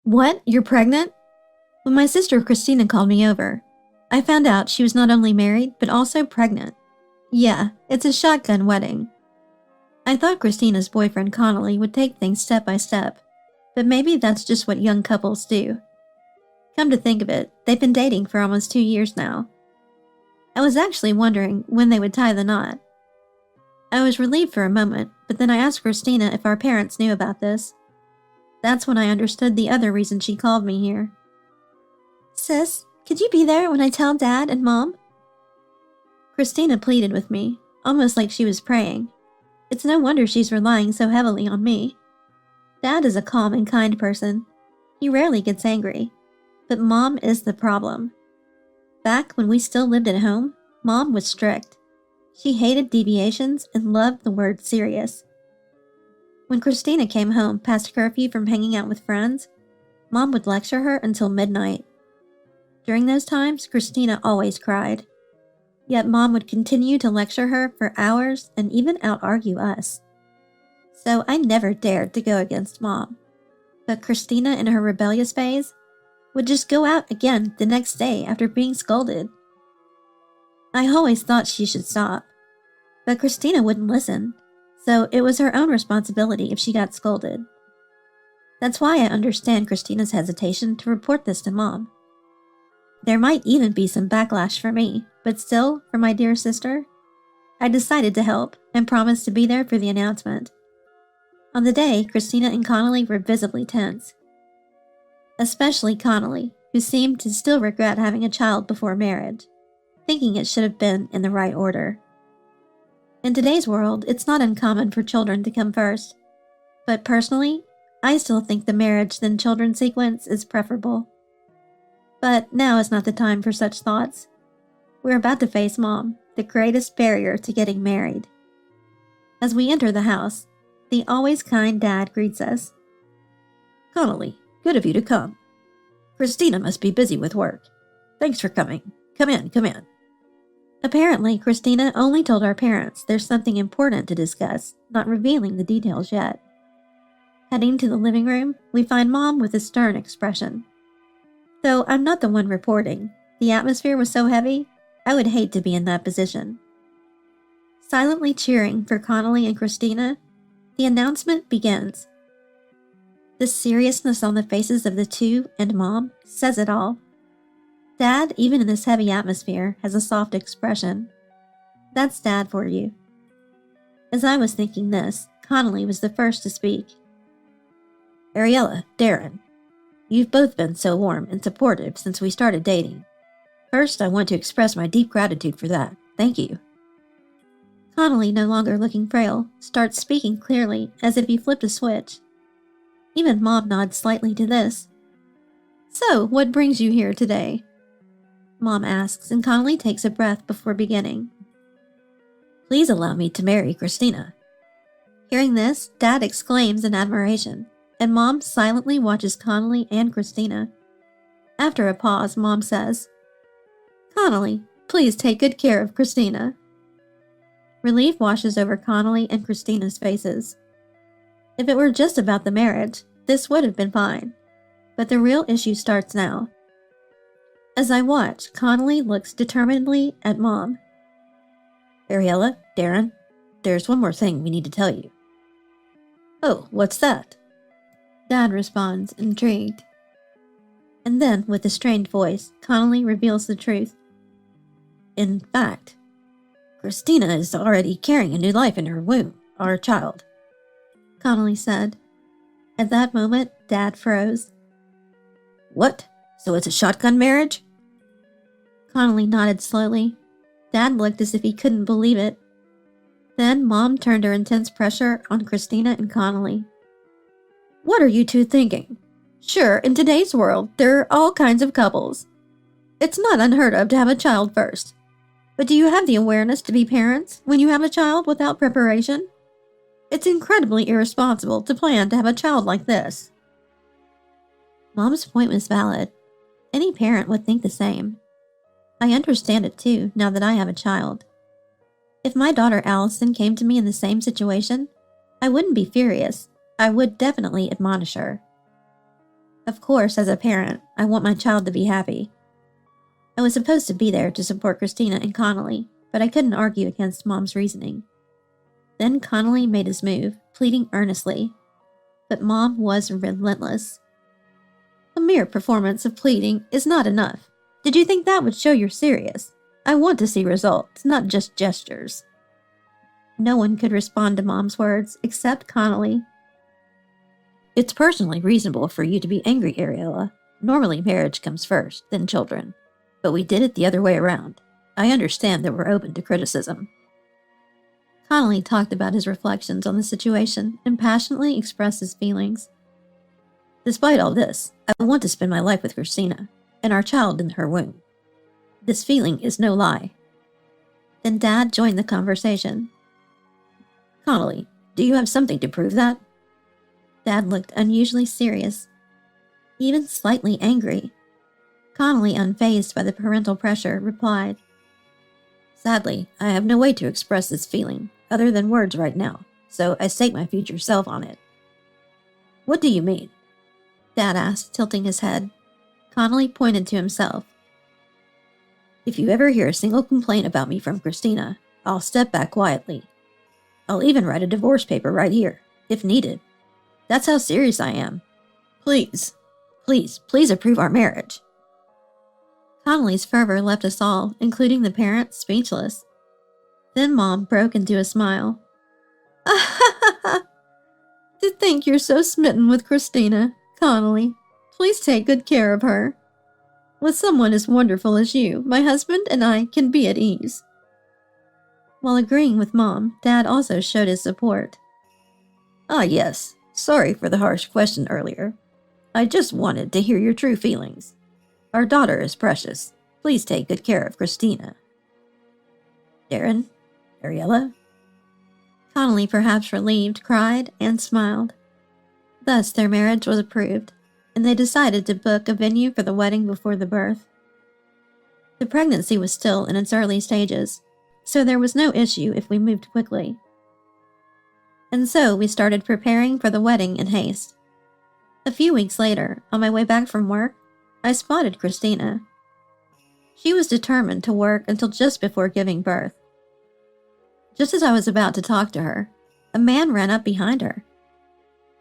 What? You're pregnant? When my sister Christina called me over, I found out she was not only married, but also pregnant. Yeah, it's a shotgun wedding. I thought Christina's boyfriend Connolly would take things step by step, but maybe that's just what young couples do. Come to think of it, they've been dating for almost 2 years now. I was actually wondering when they would tie the knot. I was relieved for a moment, but then I asked Christina if our parents knew about this. That's when I understood the other reason she called me here. Sis, could you be there when I tell Dad and Mom? Christina pleaded with me, almost like she was praying. It's no wonder she's relying so heavily on me. Dad is a calm and kind person. He rarely gets angry. But Mom is the problem. Back when we still lived at home, Mom was strict. She hated deviations and loved the word serious. When Christina came home past curfew from hanging out with friends, Mom would lecture her until midnight. During those times, Christina always cried. Yet Mom would continue to lecture her for hours and even out-argue us. So I never dared to go against Mom. But Christina, in her rebellious phase, would just go out again the next day after being scolded. I always thought she should stop, but Christina wouldn't listen, so it was her own responsibility if she got scolded. That's why I understand Christina's hesitation to report this to Mom. There might even be some backlash for me, but still, for my dear sister, I decided to help and promised to be there for the announcement. On the day, Christina and Connolly were visibly tense. Especially Connolly, who seemed to still regret having a child before marriage, thinking it should have been in the right order. In today's world, it's not uncommon for children to come first, but personally, I still think the marriage then children sequence is preferable. But now is not the time for such thoughts. We're about to face Mom, the greatest barrier to getting married. As we enter the house, the always kind Dad greets us. Connolly, good of you to come. Christina must be busy with work. Thanks for coming. Come in, come in. Apparently, Christina only told our parents there's something important to discuss, not revealing the details yet. Heading to the living room, we find Mom with a stern expression. Though I'm not the one reporting, the atmosphere was so heavy, I would hate to be in that position. Silently cheering for Connolly and Christina, the announcement begins. The seriousness on the faces of the two and Mom says it all. Dad, even in this heavy atmosphere, has a soft expression. That's Dad for you. As I was thinking this, Connolly was the first to speak. Ariella, Darren, you've both been so warm and supportive since we started dating. First, I want to express my deep gratitude for that. Thank you. Connolly, no longer looking frail, starts speaking clearly as if he flipped a switch. Even Mom nods slightly to this. So, what brings you here today? Mom asks, and Connolly takes a breath before beginning. Please allow me to marry Christina. Hearing this, Dad exclaims in admiration, and Mom silently watches Connolly and Christina. After a pause, Mom says, Connolly, please take good care of Christina. Relief washes over Connolly and Christina's faces. If it were just about the marriage, this would have been fine. But the real issue starts now. As I watch, Connolly looks determinedly at Mom. Ariella, Darren, there's one more thing we need to tell you. Oh, what's that? Dad responds, intrigued. And then, with a strained voice, Connolly reveals the truth. In fact, Christina is already carrying a new life in her womb, our child. Connolly said. At that moment, Dad froze. What? So it's a shotgun marriage? Connolly nodded slowly. Dad looked as if he couldn't believe it. Then Mom turned her intense pressure on Christina and Connolly. What are you two thinking? Sure, in today's world, there are all kinds of couples. It's not unheard of to have a child first. But do you have the awareness to be parents when you have a child without preparation? It's incredibly irresponsible to plan to have a child like this. Mom's point was valid. Any parent would think the same. I understand it too, now that I have a child. If my daughter Allison came to me in the same situation, I wouldn't be furious. I would definitely admonish her. Of course, as a parent, I want my child to be happy. I was supposed to be there to support Christina and Connolly, but I couldn't argue against Mom's reasoning. Then Connolly made his move, pleading earnestly. But Mom was relentless. A mere performance of pleading is not enough. Did you think that would show you're serious? I want to see results, not just gestures. No one could respond to Mom's words except Connolly. It's personally reasonable for you to be angry, Ariella. Normally marriage comes first, then children. But we did it the other way around. I understand that we're open to criticism. Connolly talked about his reflections on the situation and passionately expressed his feelings. Despite all this, I want to spend my life with Christina and our child in her womb. This feeling is no lie. Then Dad joined the conversation. Connolly, do you have something to prove that? Dad looked unusually serious, even slightly angry. Connolly, unfazed by the parental pressure, replied, Sadly, I have no way to express this feeling, other than words right now, so I stake my future self on it. What do you mean? Dad asked, tilting his head. Connolly pointed to himself. If you ever hear a single complaint about me from Christina, I'll step back quietly. I'll even write a divorce paper right here, if needed. That's how serious I am. Please approve our marriage. Connolly's fervor left us all, including the parents, speechless. Then Mom broke into a smile. To think you're so smitten with Christina, Connolly. Please take good care of her. With someone as wonderful as you, my husband and I can be at ease. While agreeing with Mom, Dad also showed his support. Ah, yes. Sorry for the harsh question earlier. I just wanted to hear your true feelings. Our daughter is precious. Please take good care of Christina. Darren? Ariella? Connolly, perhaps relieved, cried and smiled. Thus their marriage was approved, and they decided to book a venue for the wedding before the birth. The pregnancy was still in its early stages, so there was no issue if we moved quickly. And so we started preparing for the wedding in haste. A few weeks later, on my way back from work, I spotted Christina. She was determined to work until just before giving birth. Just as I was about to talk to her, a man ran up behind her.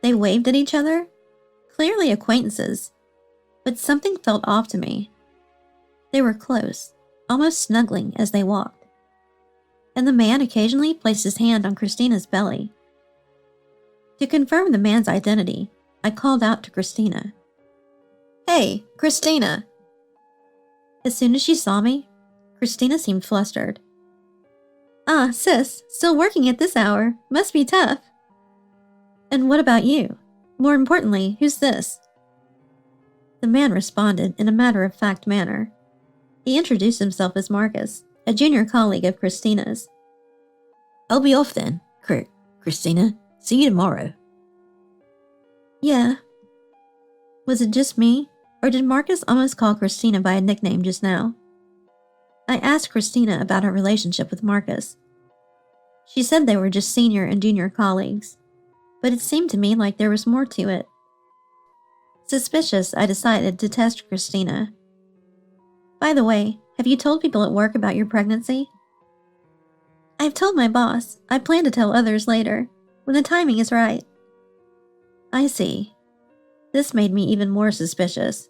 They waved at each other, clearly acquaintances, but something felt off to me. They were close, almost snuggling as they walked. And the man occasionally placed his hand on Christina's belly. To confirm the man's identity, I called out to Christina. Hey, Christina! As soon as she saw me, Christina seemed flustered. Ah, sis, still working at this hour. Must be tough. And what about you? More importantly, who's this? The man responded in a matter-of-fact manner. He introduced himself as Marcus, a junior colleague of Christina's. I'll be off then, Christina. See you tomorrow. Yeah. Was it just me, or did Marcus almost call Christina by a nickname just now? I asked Christina about her relationship with Marcus. She said they were just senior and junior colleagues, but it seemed to me like there was more to it. Suspicious, I decided to test Christina. By the way, have you told people at work about your pregnancy? I've told my boss. I plan to tell others later, when the timing is right. I see. This made me even more suspicious.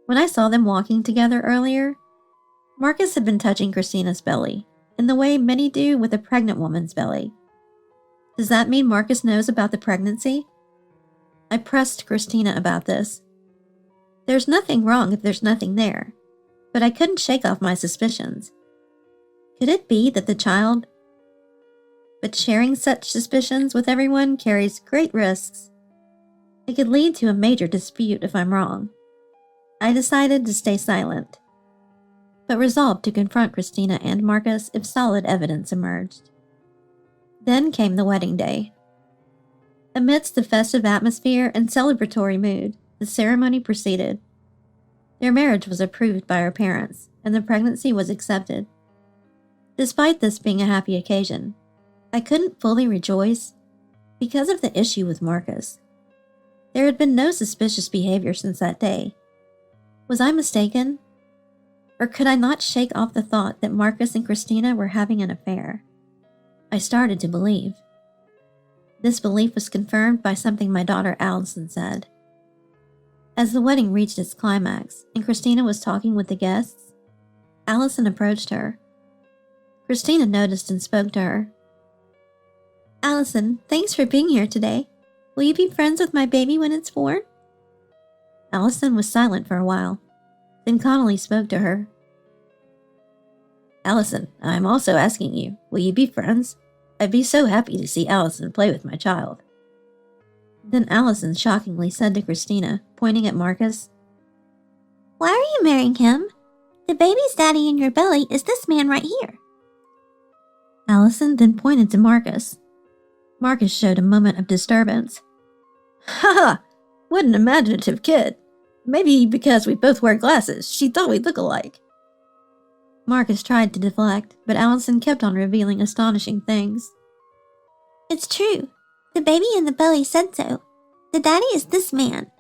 When I saw them walking together earlier, Marcus had been touching Christina's belly, in the way many do with a pregnant woman's belly. Does that mean Marcus knows about the pregnancy? I pressed Christina about this. There's nothing wrong if there's nothing there, but I couldn't shake off my suspicions. Could it be that the child... But sharing such suspicions with everyone carries great risks. It could lead to a major dispute if I'm wrong. I decided to stay silent, but resolved to confront Christina and Marcus if solid evidence emerged. Then came the wedding day. Amidst the festive atmosphere and celebratory mood, the ceremony proceeded. Their marriage was approved by our parents, and the pregnancy was accepted. Despite this being a happy occasion, I couldn't fully rejoice because of the issue with Marcus. There had been no suspicious behavior since that day. Was I mistaken? Or could I not shake off the thought that Marcus and Christina were having an affair? I started to believe. This belief was confirmed by something my daughter Allison said. As the wedding reached its climax and Christina was talking with the guests, Allison approached her. Christina noticed and spoke to her. Allison, thanks for being here today. Will you be friends with my baby when it's born? Allison was silent for a while. Then Connolly spoke to her. Allison, I'm also asking you, will you be friends? I'd be so happy to see Allison play with my child. Then Allison shockingly said to Christina, pointing at Marcus, Why are you marrying him? The baby's daddy in your belly is this man right here. Allison then pointed to Marcus. Marcus showed a moment of disturbance. Ha ha! What an imaginative kid. Maybe because we both wear glasses, she thought we'd look alike. Marcus tried to deflect, but Allison kept on revealing astonishing things. It's true. The baby in the belly said so. The daddy is this man.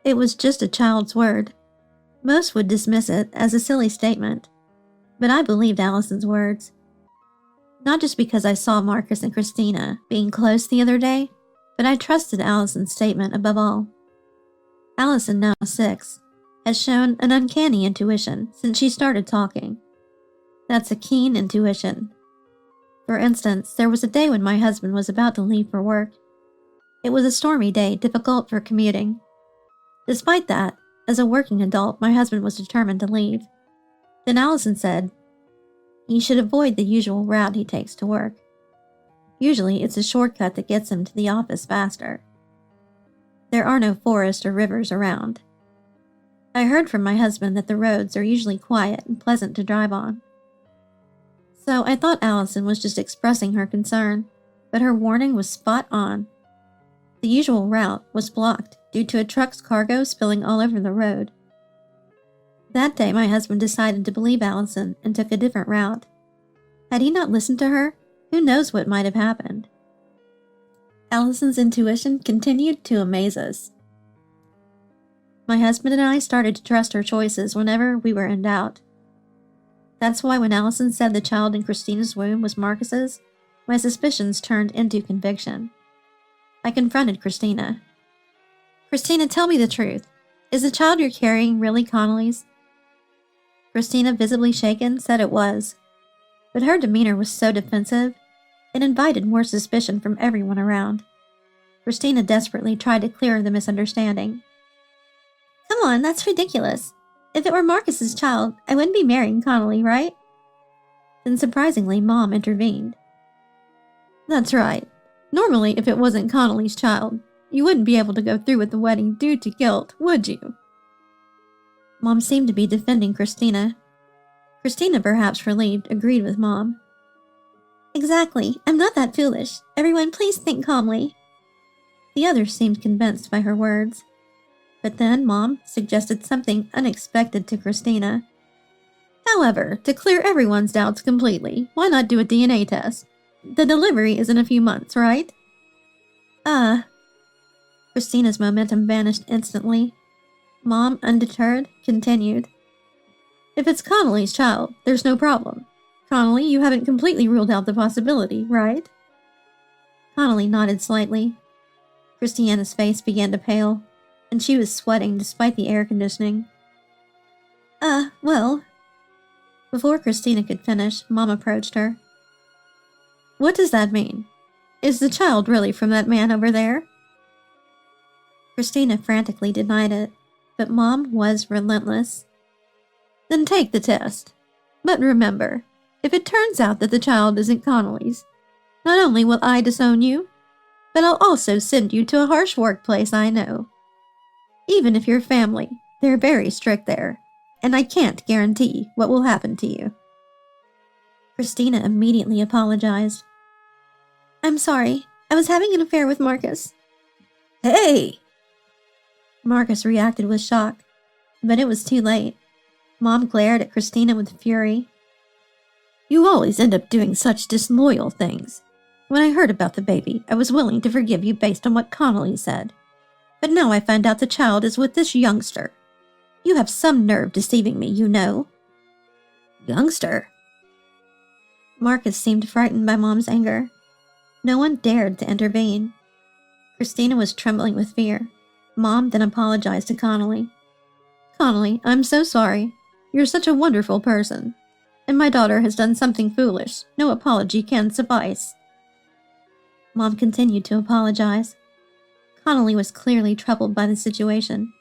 It was just a child's word. Most would dismiss it as a silly statement, but I believed Allison's words. Not just because I saw Marcus and Christina being close the other day, but I trusted Allison's statement above all. Allison, now 6, has shown an uncanny intuition since she started talking. That's a keen intuition. For instance, there was a day when my husband was about to leave for work. It was a stormy day, difficult for commuting. Despite that, as a working adult, my husband was determined to leave. Then Allison said he should avoid the usual route he takes to work. Usually, it's a shortcut that gets him to the office faster. There are no forests or rivers around. I heard from my husband that the roads are usually quiet and pleasant to drive on. So I thought Allison was just expressing her concern, but her warning was spot on. The usual route was blocked due to a truck's cargo spilling all over the road. That day, my husband decided to believe Allison and took a different route. Had he not listened to her, who knows what might have happened? Allison's intuition continued to amaze us. My husband and I started to trust her choices whenever we were in doubt. That's why when Allison said the child in Christina's womb was Marcus's, my suspicions turned into conviction. I confronted Christina. Christina, tell me the truth. Is the child you're carrying really Connolly's? Christina, visibly shaken, said it was. But her demeanor was so defensive, it invited more suspicion from everyone around. Christina desperately tried to clear the misunderstanding. Come on, that's ridiculous. If it were Marcus's child, I wouldn't be marrying Connolly, right? Then surprisingly, Mom intervened. That's right. Normally, if it wasn't Connolly's child, you wouldn't be able to go through with the wedding due to guilt, would you? Mom seemed to be defending Christina. Christina, perhaps relieved, agreed with Mom. Exactly. I'm not that foolish. Everyone, please think calmly. The others seemed convinced by her words. But then Mom suggested something unexpected to Christina. However, to clear everyone's doubts completely, why not do a DNA test? The delivery is in a few months, right? Christina's momentum vanished instantly. Mom, undeterred, continued. If it's Connolly's child, there's no problem. Connolly, you haven't completely ruled out the possibility, right? Connolly nodded slightly. Christiana's face began to pale, and she was sweating despite the air conditioning. Well. Before Christina could finish, Mom approached her. What does that mean? Is the child really from that man over there? Christina frantically denied it, but Mom was relentless. Then take the test. But remember, if it turns out that the child isn't Connolly's, not only will I disown you, but I'll also send you to a harsh workplace I know. Even if you're family, they're very strict there, and I can't guarantee what will happen to you. Christina immediately apologized. I'm sorry. I was having an affair with Marcus. Hey! Marcus reacted with shock, but it was too late. Mom glared at Christina with fury. You always end up doing such disloyal things. When I heard about the baby, I was willing to forgive you based on what Connolly said. But now I find out the child is with this youngster. You have some nerve deceiving me, you know." "Youngster?" Marcus seemed frightened by Mom's anger. No one dared to intervene. Christina was trembling with fear. Mom then apologized to Connolly. "Connolly, I'm so sorry. You're such a wonderful person. And my daughter has done something foolish. No apology can suffice." Mom continued to apologize. Connolly was clearly troubled by the situation.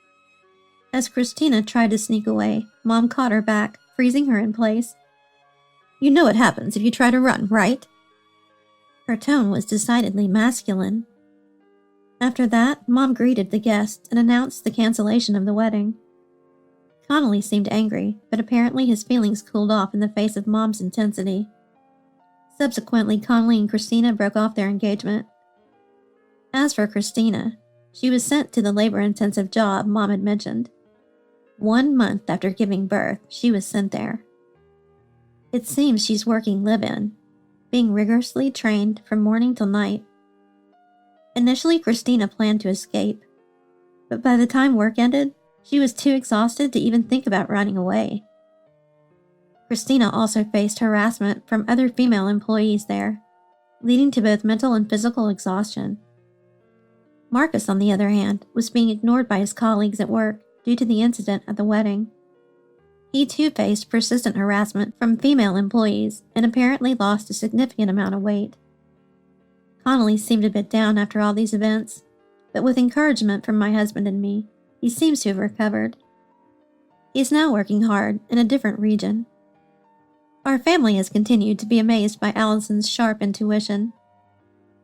As Christina tried to sneak away, Mom caught her back, freezing her in place. "You know what happens if you try to run, right?" Her tone was decidedly masculine. After that, Mom greeted the guests and announced the cancellation of the wedding. Connolly seemed angry, but apparently his feelings cooled off in the face of Mom's intensity. Subsequently, Connolly and Christina broke off their engagement. As for Christina, she was sent to the labor-intensive job Mom had mentioned. 1 month after giving birth, she was sent there. It seems she's working live-in, being rigorously trained from morning till night. Initially, Christina planned to escape, but by the time work ended, she was too exhausted to even think about running away. Christina also faced harassment from other female employees there, leading to both mental and physical exhaustion. Marcus, on the other hand, was being ignored by his colleagues at work due to the incident at the wedding. He too faced persistent harassment from female employees and apparently lost a significant amount of weight. Connolly seemed a bit down after all these events, but with encouragement from my husband and me, he seems to have recovered. He is now working hard in a different region. Our family has continued to be amazed by Allison's sharp intuition.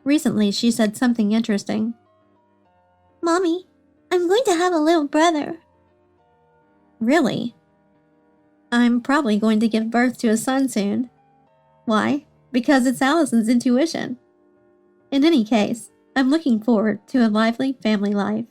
Recently, she said something interesting. "Mommy, I'm going to have a little brother." "Really?" "I'm probably going to give birth to a son soon." "Why?" "Because it's Allison's intuition." In any case, I'm looking forward to a lively family life.